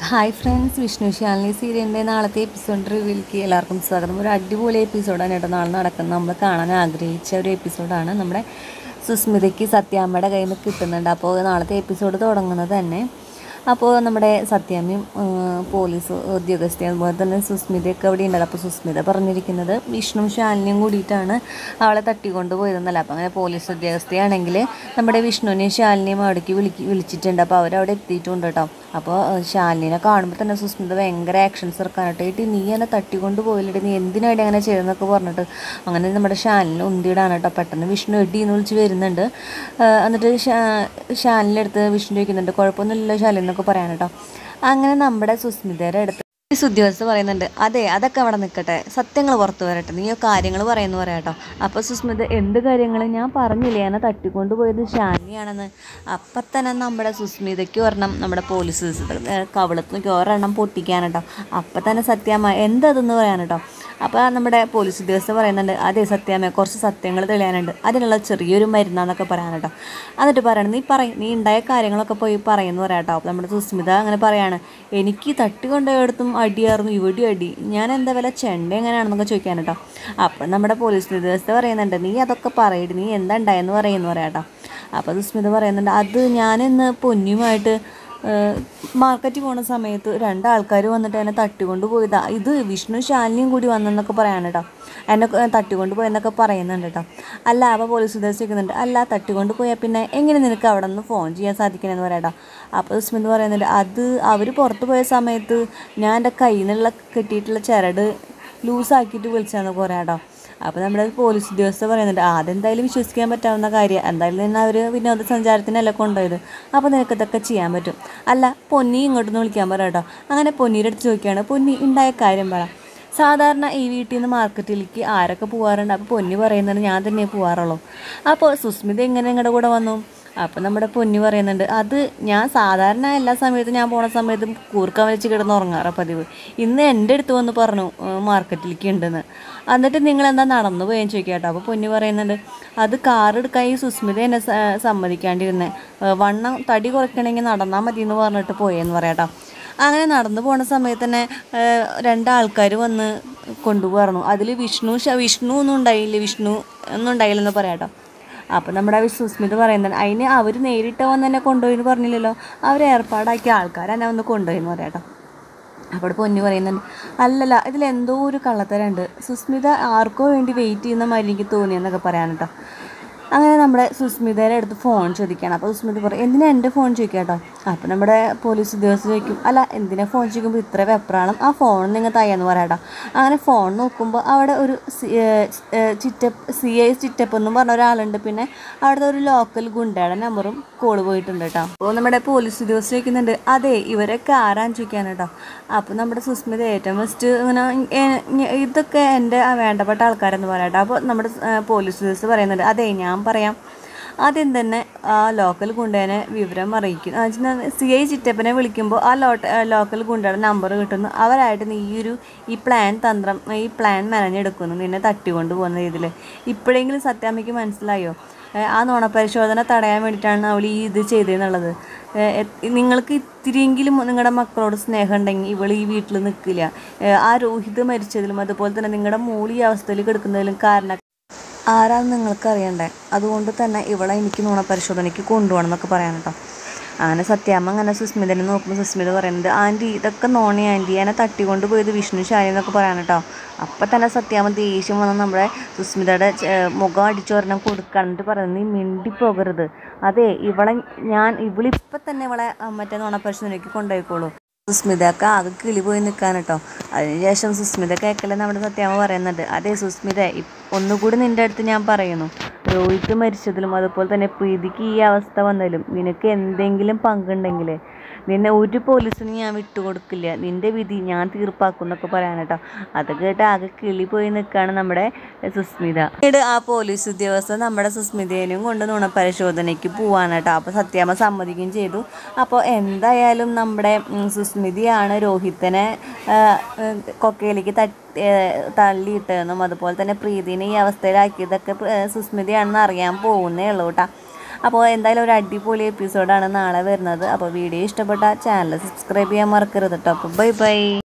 Hi friends, Vishnu Shalini സീരിയലിൻ്റെ നാളത്തെ episode റിവ്യൂലേക്ക് എല്ലാവർക്കും സ്വാഗതം. ഒരു അടിപൊളി എപ്പിസോഡാണ് കേട്ടോ നാളെ നടക്കുന്നത്. നമ്മൾ കാണാൻ ആഗ്രഹിച്ച ഒരു എപ്പിസോഡാണ്. നമ്മുടെ സുസ്മിതയ്ക്ക് സത്യാമ്മയുടെ കയ്യിൽ നിന്ന് കിട്ടുന്നുണ്ട്. അപ്പോൾ നാളത്തെ എപ്പിസോഡ് തുടങ്ങുന്നത് തന്നെ അപ്പോൾ നമ്മുടെ സത്യാമ്മയും പോലീസ് ഉദ്യോഗസ്ഥയും അതുപോലെ തന്നെ സുസ്മിതയൊക്കെ അവിടെ ഉണ്ടല്ലോ. അപ്പോൾ സുസ്മിത പറഞ്ഞിരിക്കുന്നത് വിഷ്ണു ശാലിനിയും കൂടിയിട്ടാണ് അവളെ തട്ടിക്കൊണ്ട് പോയതെന്നല്ല. അപ്പോൾ അങ്ങനെ പോലീസ് ഉദ്യോഗസ്ഥയാണെങ്കിൽ നമ്മുടെ വിഷ്ണുവിനെയും ശാലിനിയും അവിടേക്ക് വിളിച്ചിട്ടുണ്ട്. അപ്പോൾ അവരവിടെ എത്തിയിട്ടുണ്ട് കേട്ടോ. അപ്പോൾ ശാലിനിനെ കാണുമ്പോൾ തന്നെ സുസ്മിത ഭയങ്കര ആക്ഷൻസ് ഇറക്കാനായിട്ട്, ഏട്ടി നീ എന്നെ തട്ടിക്കൊണ്ട് പോയില്ലേ, നീ എന്തിനായിട്ട് അങ്ങനെ ചെയ്തെന്നൊക്കെ പറഞ്ഞിട്ട് അങ്ങനെ നമ്മുടെ ശാലിനെ ഉന്തിയിടാണ് കേട്ടോ. പെട്ടെന്ന് വിഷ്ണു എടി എന്ന് വിളിച്ച് വരുന്നുണ്ട്. എന്നിട്ട് ശാലിൻ്റെ അടുത്ത് വിഷ്ണു ചോദിക്കുന്നുണ്ട്, കുഴപ്പമൊന്നുമില്ലല്ലോ ശാലിനി എന്നൊക്കെ പറയാൻ കേട്ടോ. അങ്ങനെ നമ്മുടെ സുസ്മിതയുടെ അടുത്ത് ഉദ്യോഗസ്ഥ പറയുന്നുണ്ട്, അതെ അതൊക്കെ അവിടെ നിൽക്കട്ടെ, സത്യങ്ങൾ പുറത്തു വരട്ടെ, നീ കാര്യങ്ങൾ പറയുന്നു പറയാം കേട്ടോ. അപ്പോൾ സുസ്മിത എന്ത് കാര്യങ്ങൾ, ഞാൻ പറഞ്ഞില്ലേ എന്നെ തട്ടിക്കൊണ്ട് പോയത് ശാലിനിയാണെന്ന്. അപ്പം തന്നെ നമ്മുടെ സുസ്മിതയ്ക്ക് ഒരെണ്ണം നമ്മുടെ പോലീസ് കവിളത്ത് ഒരെണ്ണം പൊട്ടിക്കാൻ കേട്ടോ. അപ്പം തന്നെ സത്യാമ്മ എന്തതെന്ന് പറയാൻ കേട്ടോ. അപ്പോൾ നമ്മുടെ പോലീസ് ഉദ്യോഗസ്ഥ പറയുന്നുണ്ട്, അതെ സത്യാമ്മ കുറച്ച് സത്യങ്ങൾ തെളിയാനുണ്ട്, അതിനുള്ള ചെറിയൊരു മരുന്നാന്നൊക്കെ പറയാൻ കേട്ടോ. എന്നിട്ട് പറയണം, നീ ഉണ്ടായ കാര്യങ്ങളൊക്കെ പോയി പറയുന്നു പറയാം കേട്ടോ. അപ്പോൾ നമ്മുടെ സുസ്മിത അങ്ങനെ പറയാണ്, എനിക്ക് തട്ടിക്കൊണ്ടോയിടത്തും അടിയായിരുന്നു, ഇവിടെ അടി, ഞാൻ എന്താ വില ചെണ്ട എങ്ങനെയാണെന്നൊക്കെ ചോദിക്കാൻ കേട്ടോ. അപ്പം നമ്മുടെ പോലീസ് ഉദ്യോഗസ്ഥ പറയുന്നുണ്ട്, നീ അതൊക്കെ പറയടി, നീ എന്താ ഉണ്ടായെന്ന് പറയുന്നു പറയാം കേട്ടോ. അപ്പോൾ സുസ്മിത പറയുന്നുണ്ട്, അത് ഞാനിന്ന് പൊന്നിയുമായിട്ട് മാർക്കറ്റിൽ പോകുന്ന സമയത്ത് രണ്ടാൾക്കാർ വന്നിട്ട് എന്നെ തട്ടിക്കൊണ്ട് പോയതാ, ഇത് വിഷ്ണു ശാലിനിയും കൂടി വന്നെന്നൊക്കെ പറയാൻ കേട്ടോ. എന്നെ തട്ടിക്കൊണ്ട് പോയെന്നൊക്കെ പറയുന്നുണ്ട് കേട്ടോ. അല്ല, അപ്പോൾ പോലീസ് ഉദ്ദേശിക്കുന്നുണ്ട്, അല്ല തട്ടിക്കൊണ്ട് പോയാൽ പിന്നെ എങ്ങനെ നിനക്ക് അവിടെ നിന്ന് ഫോൺ ചെയ്യാൻ സാധിക്കണമെന്ന് പറയാം കേട്ടോ. അപ്പോൾ സുസ്മിത പറയുന്നുണ്ട്, അത് അവർ പുറത്ത് പോയ സമയത്ത് ഞാൻ എൻ്റെ കയ്യിൽ നിന്നുള്ള കെട്ടിയിട്ടുള്ള ചരട് ലൂസാക്കിയിട്ട് വിളിച്ചാന്നൊക്കെ പറയാം കേട്ടോ. അപ്പോൾ നമ്മുടെ പോലീസ് ഉദ്യോഗസ്ഥ പറയുന്നുണ്ട്, അതെന്തായാലും വിശ്വസിക്കാൻ പറ്റാവുന്ന കാര്യം, എന്തായാലും തന്നെ അവർ വിനോദസഞ്ചാരത്തിനല്ല കൊണ്ടുപോയത്, അപ്പോൾ നിനക്കിതൊക്കെ ചെയ്യാൻ പറ്റും. അല്ല പൊന്നി ഇങ്ങോട്ടൊന്ന് വിളിക്കാൻ പറയാം കേട്ടോ. അങ്ങനെ പൊന്നിയുടെ അടുത്ത് ചോദിക്കുകയാണ്, പൊന്നി ഉണ്ടായ കാര്യം പറ. സാധാരണ ഈ വീട്ടിൽ നിന്ന് മാർക്കറ്റിലേക്ക് ആരൊക്കെ പോകാറുണ്ട്? അപ്പോൾ പൊന്നി പറയുന്നുണ്ട്, ഞാൻ തന്നെ പോകാറുള്ളൂ. അപ്പോൾ സുസ്മിത എങ്ങനെ നിങ്ങളുടെ കൂടെ വന്നു? അപ്പോൾ നമ്മുടെ പൊന്നി പറയുന്നുണ്ട്, അത് ഞാൻ സാധാരണ എല്ലാ സമയത്തും ഞാൻ പോണ സമയത്തും കൂർക്കം വലിച്ച് കിടന്ന് ഉറങ്ങാറ പതിവ്, ഇന്ന് എൻ്റെ അടുത്ത് വന്ന് പറഞ്ഞു മാർക്കറ്റിലേക്ക് ഉണ്ടെന്ന്, എന്നിട്ട് നിങ്ങളെന്താ നടന്നു പോയെന്ന് ചോദിക്കാം കേട്ടോ. അപ്പോൾ പൊന്നി പറയുന്നുണ്ട്, അത് കാർ എടുക്കാൻ ഈ സുസ്മിത എന്നെ സമ്മതിക്കാണ്ടിരുന്നേ, വണ്ണം തടി കുറയ്ക്കണമെങ്കിൽ നടന്നാൽ മതി എന്ന് പറഞ്ഞിട്ട് പോയെന്ന് പറയാം കേട്ടോ. അങ്ങനെ നടന്നു പോണ സമയത്ത് തന്നെ രണ്ടാൾക്കാർ വന്ന് കൊണ്ടുപോകാറുന്നു. അതിൽ വിഷ്ണു ഒന്നും ഉണ്ടായില്ലെന്ന് പറയാം കേട്ടോ. അപ്പോൾ നമ്മുടെ സുസ്മിത പറയുന്നത്, അതിന് അവർ നേരിട്ട് വന്ന് തന്നെ കൊണ്ടുപോയിന്ന് പറഞ്ഞില്ലല്ലോ, അവർ ഏർപ്പാടാക്കിയ ആൾക്കാർ എന്നെ വന്ന് കൊണ്ടുപോയിന്ന് പറയാം കേട്ടോ. അപ്പോൾ പൊന്നി പറയുന്നുണ്ട്, അല്ലല്ല ഇതിലെന്തോ ഒരു കള്ളത്തരമുണ്ട്, സുസ്മിത ആർക്കോ വേണ്ടി വെയിറ്റ് ചെയ്യുന്ന മാതിരി എനിക്ക് തോന്നിയെന്നൊക്കെ പറയാൻ കേട്ടോ. അങ്ങനെ നമ്മുടെ സുസ്മിതയുടെ അടുത്ത് ഫോൺ ചോദിക്കുകയാണ്. അപ്പോൾ സുസ്മിത പറയും, എന്തിനാ എൻ്റെ ഫോൺ ചോദിക്കുക കേട്ടോ. അപ്പോൾ നമ്മുടെ പോലീസ് ഉദ്യോഗസ്ഥ ചോദിക്കും, അല്ല എന്തിനാ ഫോൺ ചോദിക്കുമ്പോൾ ഇത്ര വെപ്രാളം, ആ ഫോൺ നിങ്ങൾ തയ്യാന്ന് പറയാം കേട്ടോ. അങ്ങനെ ഫോൺ നോക്കുമ്പോൾ അവിടെ ഒരു CI ചിറ്റപ്പ് എന്നും പറഞ്ഞ ഒരാളുണ്ട്, പിന്നെ അവിടുത്തെ ഒരു ലോക്കൽ ഗുണ്ടയുടെ നമ്പറും കോള് പോയിട്ടുണ്ട് കേട്ടോ. അപ്പോൾ നമ്മുടെ പോലീസ് ഉദ്യോഗസ്ഥ ചോദിക്കുന്നുണ്ട്, അതെ ഇവരൊക്കെ ആരാന്ന് ചോദിക്കാൻ കേട്ടോ. അപ്പോൾ നമ്മുടെ സുസ്മിത ഏറ്റവും ഫസ്റ്റ് ഇങ്ങനെ ഇതൊക്കെ എൻ്റെ വേണ്ടപ്പെട്ട ആൾക്കാരെന്ന് പറയാം കേട്ടോ. അപ്പോൾ നമ്മുടെ പോലീസ് ഉദ്യോഗസ്ഥ പറയുന്നുണ്ട്, അതെ ഞാൻ പറയാം. ആദ്യം തന്നെ ആ ലോക്കൽ ഗുണ്ടേനെ വിവരം അറിയിക്കും. CI ചിറ്റപ്പനെ വിളിക്കുമ്പോൾ ആ ലോക്കൽ ഗുണ്ടയുടെ നമ്പർ കിട്ടുന്നു, അവരായിട്ട് നീ ഈ പ്ലാൻ മെനഞ്ഞെടുക്കുന്നു, നിന്നെ തട്ടിക്കൊണ്ട് പോകുന്ന രീതിയിൽ. ഇപ്പോഴെങ്കിലും സത്യാമ്മയ്ക്ക് മനസ്സിലായോ ആ നുണപരിശോധന തടയാൻ വേണ്ടിയിട്ടാണ് അവൾ ഇത് ചെയ്തതെന്നുള്ളത്. നിങ്ങൾക്ക് ഇത്തിരിയെങ്കിലും നിങ്ങളുടെ മക്കളോട് സ്നേഹം ഉണ്ടെങ്കിൽ ഇവൾ ഈ വീട്ടിൽ നിൽക്കില്ല. ആ രോഹിത് മരിച്ചതിലും അതുപോലെ തന്നെ നിങ്ങളുടെ മോൾ ഈ അവസ്ഥയിൽ കിടക്കുന്നതിലും കാരണം ആരാന്ന് നിങ്ങൾക്ക് അറിയണ്ടേ, അതുകൊണ്ട് തന്നെ ഇവളെ എനിക്ക് നുണപരിശോധനയ്ക്ക് കൊണ്ടുപോകണം എന്നൊക്കെ പറയാൻ കേട്ടോ. അങ്ങനെ സത്യാമ്മ അങ്ങനെ സുസ്മിതനെ നോക്കുമ്പോൾ സുസ്മിത പറയുന്നത്, ആൻറ്റി ഇതൊക്കെ നോണി ആൻറ്റി, എന്നെ തട്ടിക്കൊണ്ട് പോയത് വിഷ്ണു ശാലി എന്നൊക്കെ പറയാൻ കേട്ടോ. അപ്പം തന്നെ സത്യാമ്മ ദേഷ്യം വന്ന് നമ്മുടെ സുസ്മിതയുടെ മുഖം അടിച്ചൊരെണ്ണം കൊടുക്കാനിട്ട് പറയുന്നത്, നീ മിണ്ടിപ്പോകരുത്, അതെ ഇവളിപ്പം തന്നെ ഇവളെ മറ്റേ നുണപരിശോധനയ്ക്ക് കൊണ്ടുപോയിക്കോളൂ. സുസ്മിതക്ക് ആകെ കിളി പോയി നിൽക്കാൻ കേട്ടോ. അതിനുശേഷം സുസ്മിത കേൾക്കല നമ്മുടെ സത്യാമ്മ പറയുന്നുണ്ട്, അതെ സുസ്മിത ഒന്നുകൂടി നിൻ്റെ അടുത്ത് ഞാൻ പറയുന്നു, രോഹിത് മരിച്ചതിലും അതുപോലെ തന്നെ പ്രീതിക്ക് ഈ അവസ്ഥ വന്നതിലും നിനക്ക് എന്തെങ്കിലും പങ്കുണ്ടെങ്കിൽ നിന്നെ ഒരു പോലീസിന് ഞാൻ വിട്ടുകൊടുക്കില്ല, നിൻ്റെ വിധി ഞാൻ തീർപ്പാക്കും എന്നൊക്കെ പറയാൻ കേട്ടോ. അത് കേട്ട് ആകെ കിളി പോയി നിൽക്കുകയാണ് നമ്മുടെ സുസ്മിത. പിന്നീട് ആ പോലീസ് ഉദ്യോഗസ്ഥർ നമ്മുടെ സുസ്മിതേനും കൊണ്ട് നുണപരിശോധനയ്ക്ക് പോവാണ് കേട്ടോ. അപ്പോൾ സത്യാമ്മ സമ്മതിക്കുകയും ചെയ്തു. അപ്പോൾ എന്തായാലും നമ്മുടെ സുസ്മിതയാണ് രോഹിത്തിനെ കൊക്കയിലേക്ക് തള്ളിയിട്ടതെന്നും അതുപോലെ തന്നെ പ്രീതിനെ ഈ അവസ്ഥയിലാക്കിയതൊക്കെ സുസ്മിതയാണെന്ന് അറിയാൻ പോകുന്നേ ഉള്ളൂ കേട്ടോ. അപ്പോൾ എന്തായാലും ഒരു അടിപൊളി എപ്പിസോഡാണ് നാളെ വരുന്നത്. അപ്പോൾ വീഡിയോ ഇഷ്ടപ്പെട്ട ചാനൽ സബ്സ്ക്രൈബ് ചെയ്യാൻ മറക്കരുത് കേട്ടോ. അപ്പോൾ ബൈ ബൈ.